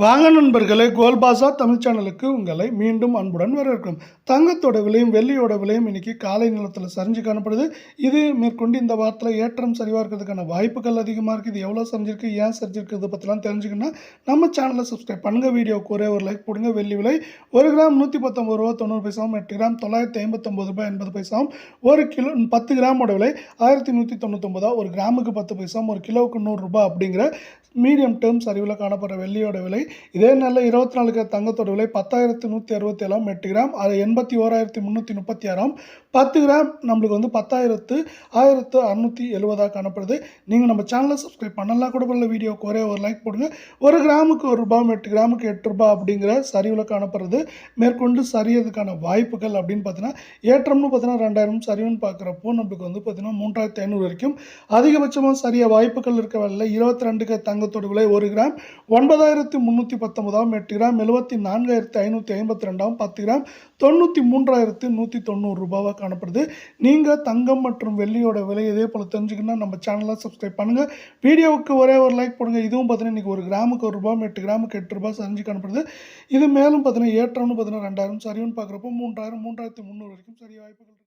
வாங்க நண்பர்களே, கோல்ட் பாஸா தமிழ் சேனலுக்கு உங்களை மீண்டும் அன்புடன் வரவேற்கிறோம். தங்கத்தோட விலையும் வெள்ளியோட விலையும் இன்னைக்கு காலை நிலத்தில் சரிஞ்சு காணப்படுது. இது மேற்கொண்டு இந்த வாரத்தில் ஏற்றம் சரிவாக இருக்கிறதுக்கான வாய்ப்புகள் அதிகமாக இருக்குது. இது எவ்வளோ சரிஞ்சிருக்கு, ஏன் சரிஞ்சிருக்குது பற்றிலாம் தெரிஞ்சுக்கணும்னா நம்ம சேனலை சப்ஸ்கிரைப் பண்ணுங்கள். வீடியோவுக்கு ஒரே ஒரு லைக் போடுங்க. வெள்ளி விலை 1 கிராம் ₹119.90, 8 கிராம் ₹959.80, 1 கிலோ 10 கிராமோட விலை 1199, 1 கிராமுக்கு 10 பைசா, 1 கிலோவுக்கு ₹100 அப்படிங்கிற மீடியம் டேர்ம் சரிவில் காணப்படுற வெள்ளியோட விலை. இதே நாளில் 24 கேரட் தங்கத்தோட விலை 10,167, 8 கிராம் அது 81,336, 10 கிராம் நம்மளுக்கு வந்து 10,1670 காணப்படுது. நீங்கள் நம்ம சேனலை சப்ஸ்கிரைப் பண்ணலாம் கூட பண்ணல. வீடியோக்கு ஒரே ஒரு லைக் போடுங்க. 1 கிராமுக்கு ₹1, 8 கிராமுக்கு ₹8 அப்படிங்கிற சரிவில் காணப்படுறது. மேற்கொண்டு சரியறதுக்கான வாய்ப்புகள் அப்படின்னு பார்த்தீங்கன்னா ஏற்றம்னு பார்த்தீங்கன்னா 2000, சரிவுன்னு பார்க்குறப்போ நம்மளுக்கு வந்து பார்த்தீங்கன்னா 3,500 வரைக்கும் அதிகபட்சமாக சரிய வாய்ப்புகள் இருக்க வேலை. 22 கேரட் தங்கத்தோட விலை 1 கிராம் 9,319, 8 கிராம் 74,552, 10 கிராம் ₹93,190 காணப்படுது. நீங்கள் தங்கம் மற்றும் வெள்ளியோட விலை இதே போல் தெரிஞ்சுக்கணும்னா நம்ம சேனலை சப்ஸ்கிரைப் பண்ணுங்கள். வீடியோவுக்கு ஒரே ஒரு லைக் போடுங்க. இதுவும் பார்த்தீங்கன்னா இன்றைக்கி 1 கிராமுக்கு ₹1, 8 கிராமுக்கு ₹8 சரிஞ்சு காணப்படுது. இது மேலும் பார்த்தீங்கன்னா ஏற்றம்னு பார்த்தீங்கன்னா 2000, சரிவுன்னு பார்க்குறப்போ 3,000, 3,300 வரைக்கும் சரிய வாய்ப்புகள்.